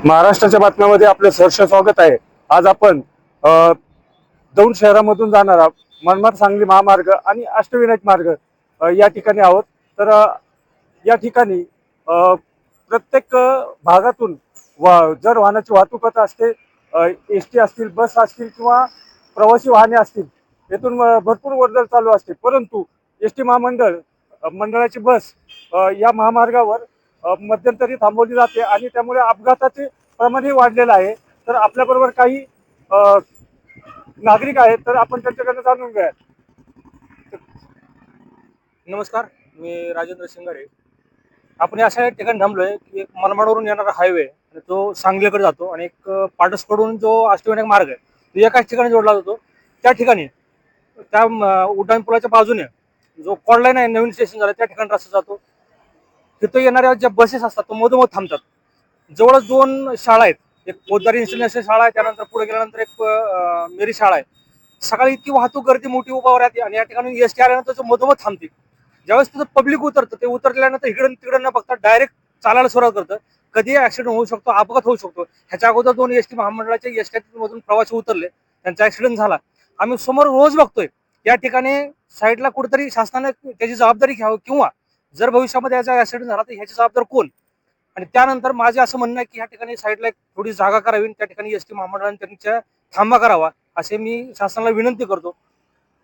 महाराष्ट्राच्या बातम्यामध्ये आपलं सहर्ष स्वागत आहे। आज आपण दौंड शहरामधून जाणारा मनमाड सांगली महामार्ग आणि अष्टविनायक मार्ग या ठिकाणी आहोत। तर या ठिकाणी प्रत्येक भागातून जर वाहनाची वाहतूक होत असते, एस टी असतील, बस असतील किंवा प्रवासी वाहने असतील, येथून भरपूर वर्दळ चालू असते। परंतु एस टी मंडळाची बस या महामार्गावर मध्यंतरी थांबवली जाते आणि त्यामुळे अपघाताचे प्रमाणही वाढलेलं आहे। तर आपल्याबरोबर काही नागरिक आहेत, तर आपण त्यांच्याकडे जाणून घ्या। नमस्कार, मी राजेंद्र शिंगारे। आपण अशा ठिकाणी थांबलोय की एक मनमाडवरून येणारा हायवे आणि तो सांगलीकडे जातो आणि एक पाटसकडून जो अष्टविनायक मार्ग आहे तो एकाच ठिकाणी जोडला जातो। त्या ठिकाणी त्या उड्डाणपुलाच्या बाजूने जो कॉडलाईन आहे, नवीन स्टेशन झालं त्या ठिकाणी रस्ता जातो। तिथं येणाऱ्या ज्या बसेस असतात तो मधोमध थांबतात। जवळच दोन शाळा आहेत, एक पोद्दार इंटरनॅशनल शाळा आहे, त्यानंतर पुढे गेल्यानंतर एक मेरी शाळा आहे। सकाळी इतकी वाहतूक गर्दी मोठी उभावर राहते आणि या ठिकाणी एस टी आल्यानंतर जो मधोमध थांबते। ज्यावेळेस तिथं पब्लिक उतरतं, ते उतरल्यानंतर इकडून तिकडे न बघता डायरेक्ट चालायला सुरुवात करतं। कधी ऍक्सिडेंट होऊ शकतो, अपघात होऊ शकतो। ह्याच्या अगोदर दोन एस टी महामंडळाचे एस टी मधून प्रवासी उतरले, त्यांचा ऍक्सिडेंट झाला। आम्ही समोर रोज बघतोय या ठिकाणी साईडला कुठेतरी शासनाने त्याची जबाबदारी घ्यावी, किंवा जर भविष्यामध्ये याचा ऍक्सिडेंट झाला तर ह्याची जबाबदार कोण। आणि त्यानंतर माझे असं म्हणणं आहे की या ठिकाणी साईडला एक थोडी जागा करावी, त्या ठिकाणी एस टी महामंडळाने त्यांच्या थांबा करावा असे मी शासनाला विनंती करतो।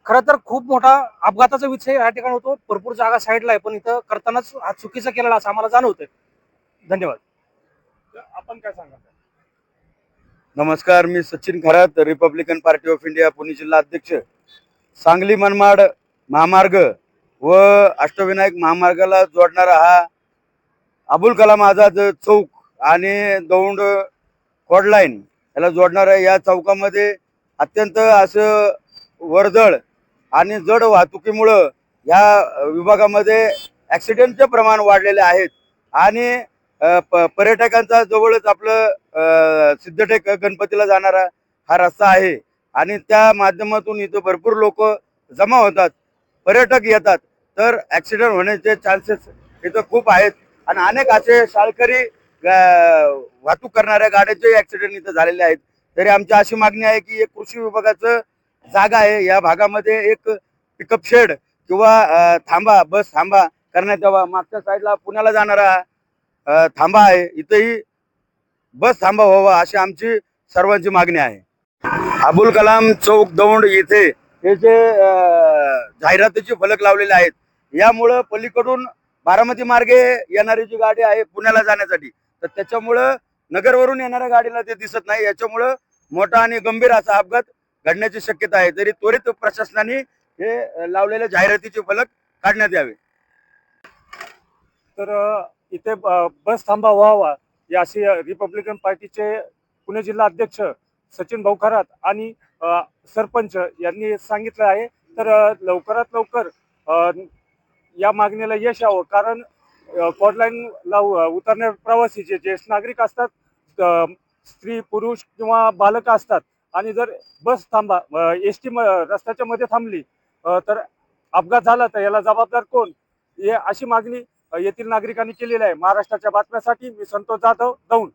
खरं तर खूप मोठा अपघाताचा विषय या ठिकाणी होतो। भरपूर जागा साईडला आहे, पण इथं करतानाच हा चुकीचा केलेला असं आम्हाला जाणवतंय। धन्यवाद। आपण काय सांगा? नमस्कार, मी Sachin Kharat, Republican party of India Pune जिल्हा अध्यक्ष। सांगली मनमाड महामार्ग व अष्टविनायक महामार्गाला जोडणारा हा अबुल कलाम आझाद चौक आणि दौंड कॉडलाईन याला जोडणाऱ्या या चौकामध्ये अत्यंत असं वर्दळ आणि जड वाहतुकीमुळं या विभागामध्ये ॲक्सिडेंटचे प्रमाण वाढलेले आहेत। आणि पर्यटकांचा जवळच आपलं सिद्धटेक गणपतीला जाणारा हा रस्ता आहे आणि त्या माध्यमातून इथं भरपूर लोक जमा होतात, पर्यटक येतात, तर ॲक्सिडेंट होण्याचे चान्सेस इथं खूप आहेत। आणि अनेक असे शाळकरी वाहतूक करणाऱ्या गाड्यांचे ॲक्सिडेंट इथं झालेले आहेत। तरी आमची अशी मागणी आहे की एक कृषी विभागाचं जागा आहे या भागामध्ये, एक पिकअप शेड किंवा बस थांबा करण्यात यावा। मागच्या साईडला पुण्याला जाणारा थांबा आहे, इथंही बस थांबा व्हावा अशी आमची सर्वांची मागणी आहे। अबुल कलाम चौक दौंड येथे हे जे जाहिरातीचे फलक लावलेले आहेत, यामुळं पलीकडून बारामती मार्गे येणारी जी गाडी आहे पुण्याला जाण्यासाठी, तर त्याच्यामुळं नगरवरून येणाऱ्या गाडीला ते दिसत नाही। याच्यामुळं मोठा आणि गंभीर असा अपघात घडण्याची शक्यता आहे। तरी त्वरित प्रशासनाने हे लावलेले जाहिरातीचे फलक काढण्यात यावे। तर इथे बस थांबा व्हावा या अशी रिपब्लिकन पार्टीचे पुणे जिल्हा अध्यक्ष सचिन भाऊ खरात आणि सरपंच यांनी सांगितलं आहे। तर लवकरात लवकर या मागणीला यश यावं, कारण कॉडलाईनला उतरणारे प्रवासी जे ज्येष्ठ नागरिक असतात, स्त्री पुरुष किंवा बालक असतात, आणि जर बस एस टी रस्त्याच्या मध्ये थांबली तर अपघात झाला तर याला जबाबदार कोण, हे अशी मागणी येथील नागरिकांनी केलेली आहे। महाराष्ट्राच्या बातम्यासाठी मी संतोष जाधव, दौंड।